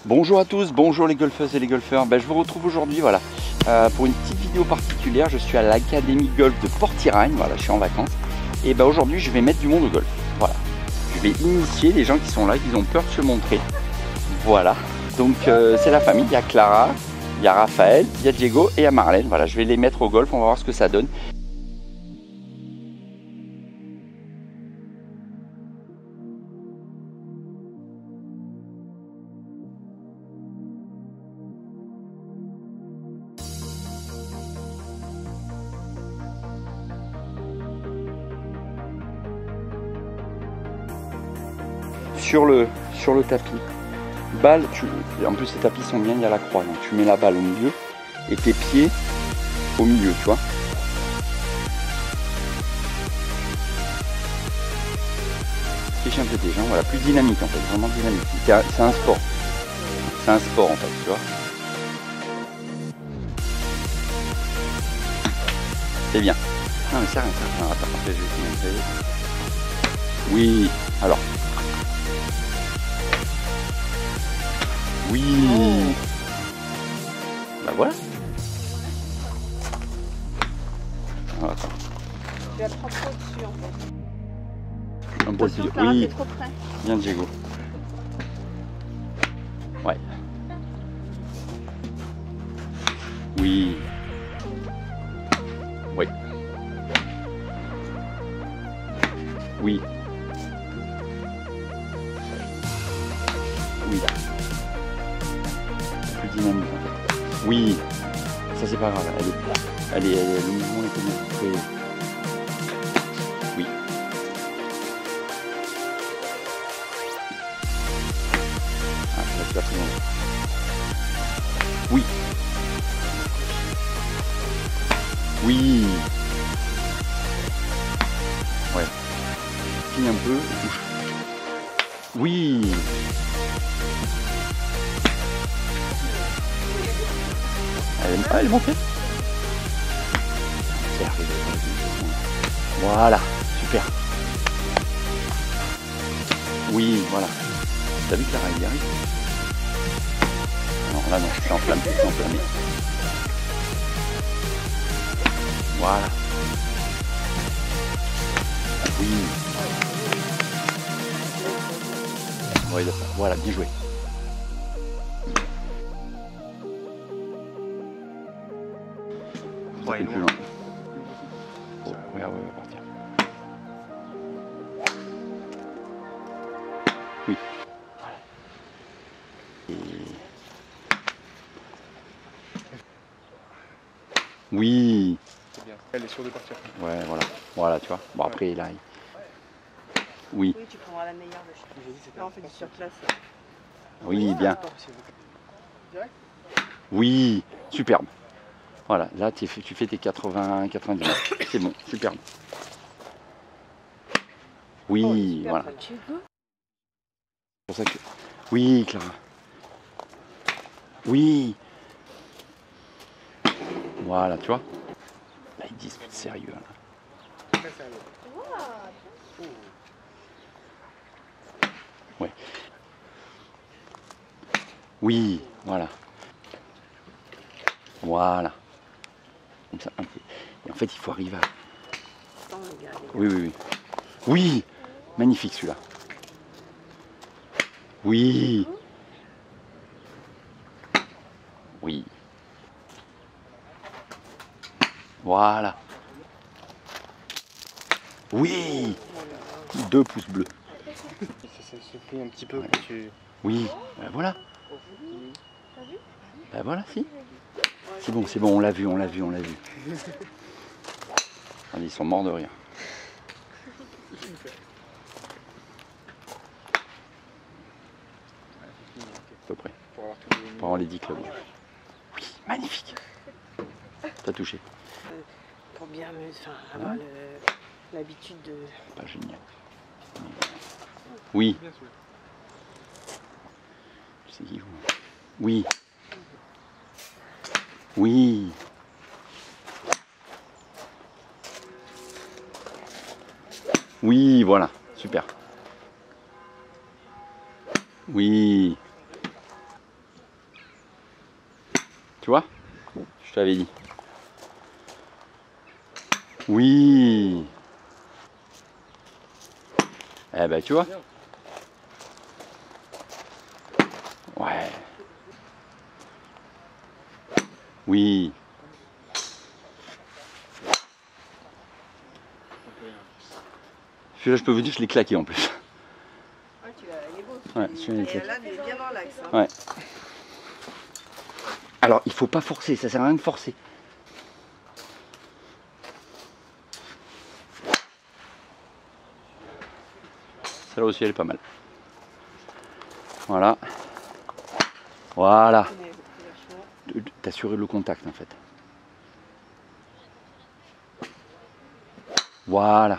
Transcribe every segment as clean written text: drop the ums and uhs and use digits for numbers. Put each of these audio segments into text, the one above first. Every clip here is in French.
Bonjour à tous, bonjour les golfeuses et les golfeurs. Je vous retrouve aujourd'hui voilà, pour une petite vidéo particulière. Je suis à l'Académie Golf de Port-Iragne, voilà, je suis en vacances. Et aujourd'hui je vais mettre du monde au golf. Voilà. Je vais initier les gens qui sont là, qui ont peur de se montrer. Voilà. Donc c'est la famille, il y a Clara, il y a Raphaël, il y a Diego et il y a Marlène. Voilà, je vais les mettre au golf, on va voir ce que ça donne. Sur le tapis, balle, en plus ces tapis sont bien, il y a la croix, donc tu mets la balle au milieu et tes pieds au milieu, tu vois. Fiche un peu tes jambes, voilà, plus dynamique en fait, vraiment dynamique. C'est un sport. C'est un sport en fait, tu vois. C'est bien. Non mais c'est rien, ça. Non, attends, je vais te montrer. Oui, alors. Oui. Bah voilà. Alors, attends. Tu vas prendre trop dessus en fait. Un peu dessus. Clara, Oui. t'es trop près. Bien Diego. Ouais. Oui. Oui. Oui. Oui. Plus dynamique en fait. Oui. Ça c'est pas grave. Le mouvement est bien fait. Oui. Ah, là tu vas plus loin. Oui. Oui. Ouais. Finis un peu et touche. Oui. Elle est montée. C'est arrivé. Voilà, super. Oui, voilà. T'as vu Clara, il y arrive? Non, là non, c'est enflammé, c'est enflammé. Voilà. Oui. Ouais, voilà, bien joué. Ouais, plus loin. Oh, regarde, on va partir. Oui. Voilà. Oui. C'est bien. Elle est sûre de partir. Ouais, voilà. Voilà, tu vois. Bon, après, là, oui. Oui, tu prendras la meilleure de chez toi. On fait du surplace. Oui, bien. Oui, superbe. Voilà, là, tu fais tes 80, 90 mètres. C'est bon, superbe. Oui, voilà. C'est pour ça que... Oui, Clara. Oui. Voilà, tu vois. Là, ils disent sérieux. Là. Ouais. Oui, voilà. Voilà. Comme ça, un peu. Et en fait, il faut arriver à... Oui, oui, oui. Oui, magnifique celui-là. Oui. Oui. Voilà. Oui. 2 pouces bleus. Ça suffit un petit peu Ouais. que tu... Oui, ben voilà. Ben voilà, si. C'est bon, on l'a vu, on l'a vu, on l'a vu. Allez, ils sont morts de rire. À peu près. Pour avoir les 10 clubs. Oui, magnifique. T'as touché. Pour bien avoir l'habitude de... Pas génial. Oui. C'est qui vous? Oui. Oui. Oui, voilà. Super. Oui. Tu vois? Je t'avais dit. Oui. Eh ben tu vois. Ouais. Oui. Celui-là, je peux vous dire, je l'ai claqué en plus. Ah, tu l'as, il est beau. Ouais, celui-là, il est claqué. Là, il est bien dans l'axe. Hein. Ouais. Alors, il faut pas forcer, ça sert à rien de forcer. Celle-là aussi, elle est pas mal. Voilà. Voilà. T'assurer le contact en fait. Voilà.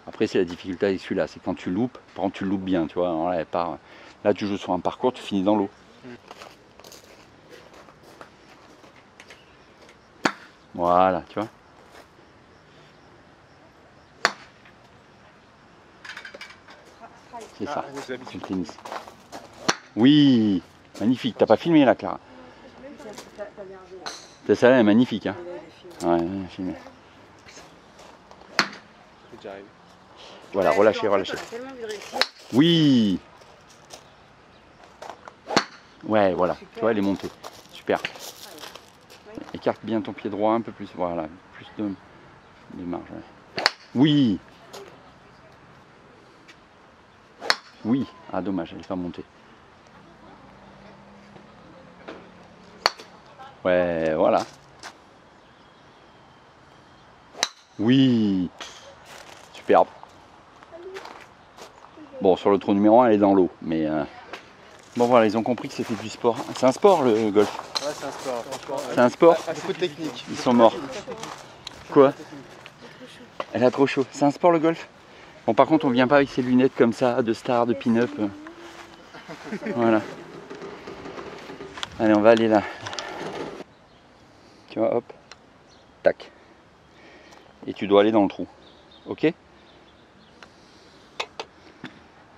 Après, c'est la difficulté avec celui-là, c'est quand tu loupes, par contre tu loupes bien, tu vois. Alors là, là, tu joues sur un parcours, tu finis dans l'eau. Voilà, tu vois. C'est ça, c'est le tennis. Oui, magnifique. T'as pas filmé là, Clara? Celle-là est magnifique. Hein. Ouais, filmé. Voilà, relâchez, relâchez. Oui. Ouais, voilà. Tu vois, elle est montée. Super. Écarte bien ton pied droit un peu plus. Voilà, plus de marge. Ouais. Oui. Oui. Ah, dommage, elle n'est pas montée. Ouais, voilà. Oui. Superbe. Bon, sur le trou numéro 1, elle est dans l'eau. Mais bon, voilà, ils ont compris que c'était du sport. C'est un sport, le golf. Ouais, c'est un sport. C'est un sport. Beaucoup de technique. Ils sont morts. Quoi? Elle a trop chaud. C'est un sport, le golf? Bon, par contre, on vient pas avec ses lunettes comme ça, de star, de pin-up. Voilà. Allez, on va aller là. Tu vois, hop. Tac. Et tu dois aller dans le trou. Ok?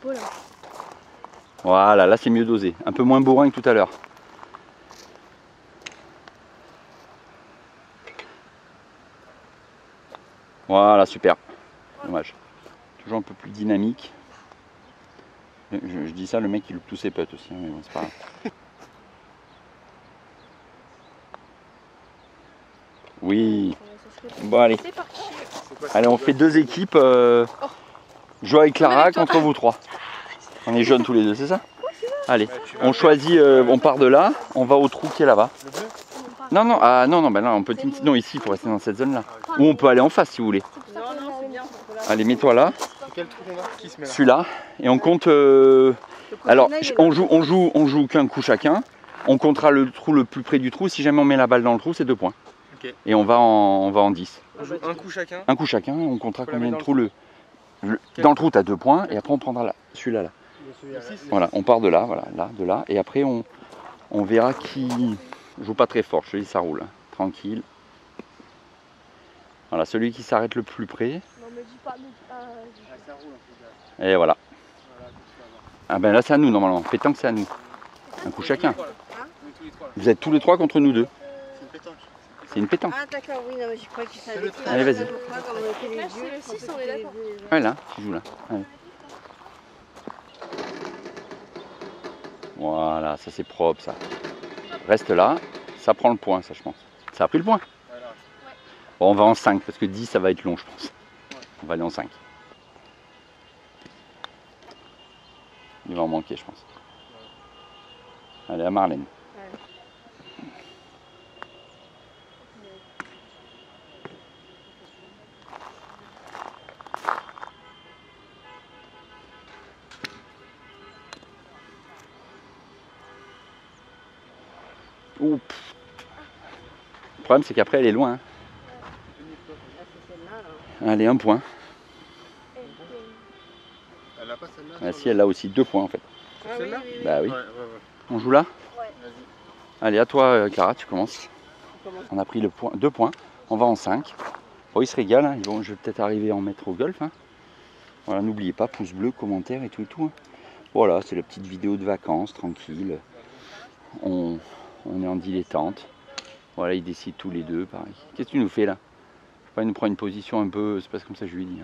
Voilà. Voilà, là c'est mieux dosé. Un peu moins bourrin que tout à l'heure. Voilà, super. Dommage. Toujours un peu plus dynamique. Je dis ça, le mec il loupe tous ses potes aussi, hein, mais bon, c'est pas grave. Oui. Bon, allez. Allez, on fait 2 équipes. Joie et Clara contre vous 3. On est jeunes tous les deux, c'est ça? Allez, on choisit, on part de là, on va au trou qui est là-bas. Non, non, ah non, non, ben là, on peut. Non, ici, il faut rester dans cette zone-là. Ou on peut aller en face si vous voulez. Non, non, c'est bien. Allez, mets-toi là. Quel trou on a? Qui se met là? Celui-là. Et on compte. Alors, on joue qu'un coup chacun. On comptera le trou le plus près du trou. Si jamais on met la balle dans le trou, c'est 2 points. Okay. Et on va en 10. On joue un coup chacun. Un coup chacun, on comptera combien de trous dans le trou, tu as 2 points. Et après, on prendra celui-là. Là. Voilà, on part de là, voilà, là, de là. Et après, on verra qui. Je joue pas très fort, je te dis, ça roule. Hein. Tranquille. Voilà, celui qui s'arrête le plus près. Non, me dis pas. Et voilà. Ah ben là, c'est à nous normalement. Pétanque, c'est à nous. Un coup chacun. Vous êtes tous les 3 contre nous 2. C'est une pétanque. Ah, d'accord, oui, non, mais j'y crois que ça allait. Allez, vas-y. Là, c'est le 6, on est d'accord. Ouais, là, tu joues là. Allez. Voilà, ça c'est propre ça. Reste là, ça prend le point, ça je pense. Ça a pris le point? Bon, on va en 5 parce que 10 ça va être long, je pense. On va aller en 5. Il va en manquer, je pense. Allez, à Marlène. Oups. Le problème c'est qu'après elle est loin. Hein. Allez, 1 point. Elle a pas celle-là? Ah, si, elle a aussi 2 points en fait. Ah, oui, oui, oui. Bah oui. Ouais. On joue là? Ouais. Allez, à toi Clara, tu commences. On a pris 2 points. On va en 5. Bon, ils se régalent. Hein. Je vais peut-être arriver à en mettre au golf. Hein. Voilà, n'oubliez pas, pouce bleu, commentaire et tout et tout. Hein. Voilà, c'est la petite vidéo de vacances, tranquille. On On est en dilettante. Voilà, ils décident tous les deux, pareil. Qu'est-ce que tu nous fais là? Je sais pas, il nous prend une position un peu... C'est pas comme ça que je lui dis.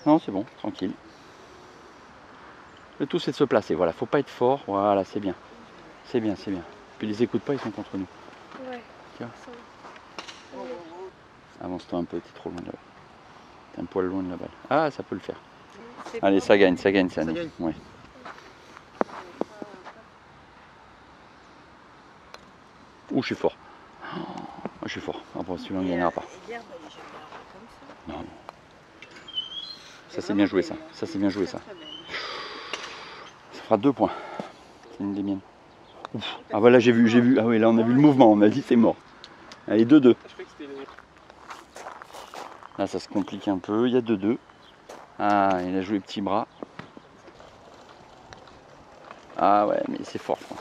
Non, c'est bon, tranquille. Le tout, c'est de se placer. Voilà, faut pas être fort. Voilà, c'est bien. C'est bien, c'est bien. Puis ils les écoutent pas, ils sont contre nous. Ouais. Tiens. Avance-toi un peu, t'es trop loin de la balle. T'es un poil loin de la balle. Ah, ça peut le faire. Allez, ça gagne, ça gagne, ça gagne. Ouais. Ouh, je suis fort. Oh, je suis fort. Ah, bon, celui-là, on ne gagnera pas. Non, non. Ça, c'est bien joué, ça. Ça, c'est bien joué, ça. Ça fera 2 points. C'est une des miennes. Ouf. Ah, voilà, j'ai vu. Ah, oui, là, on a vu le mouvement. On a dit, c'est mort. Allez, 2-2. Là, ça se complique un peu. Il y a 2-2. Ah, il a joué petit bras. Ah, ouais, mais c'est fort, je pense.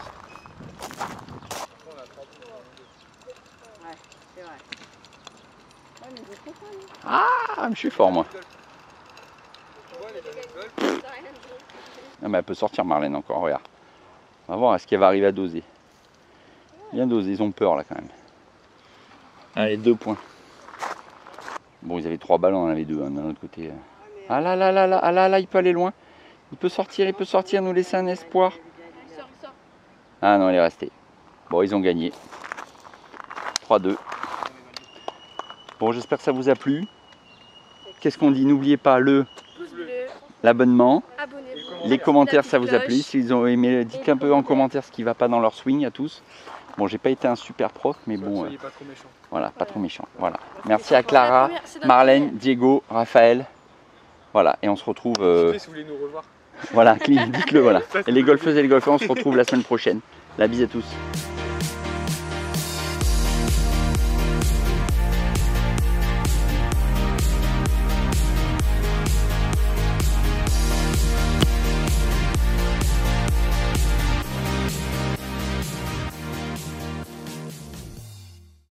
Ah, je suis fort, moi. Ah, mais elle peut sortir, Marlène, encore, regarde. On va voir, est-ce qu'elle va arriver à doser. Bien doser, ils ont peur, là, quand même. Allez, 2 points. Bon, ils avaient 3 ballons, on en avait 2, hein, d'un autre côté. Ah là là là là, ah là là, il peut aller loin. Il peut sortir, nous laisser un espoir. Ah non, il est resté. Bon, ils ont gagné. 3-2. Bon, j'espère que ça vous a plu. Qu'est-ce qu'on dit? N'oubliez pas l'abonnement, les commentaires, ça vous a plu. S'ils ont aimé, dites un peu en commentaire ce qui ne va pas dans leur swing à tous. Bon, j'ai pas été un super prof, mais bon, pas trop méchant. Voilà, pas trop méchant. Voilà. Merci à Clara, Marlène, Diego, Raphaël. Voilà, et on se retrouve. Si vous voulez nous revoir. Voilà, dites-le, voilà. Et les golfeuses et les golfeurs, on se retrouve la semaine prochaine. La bise à tous.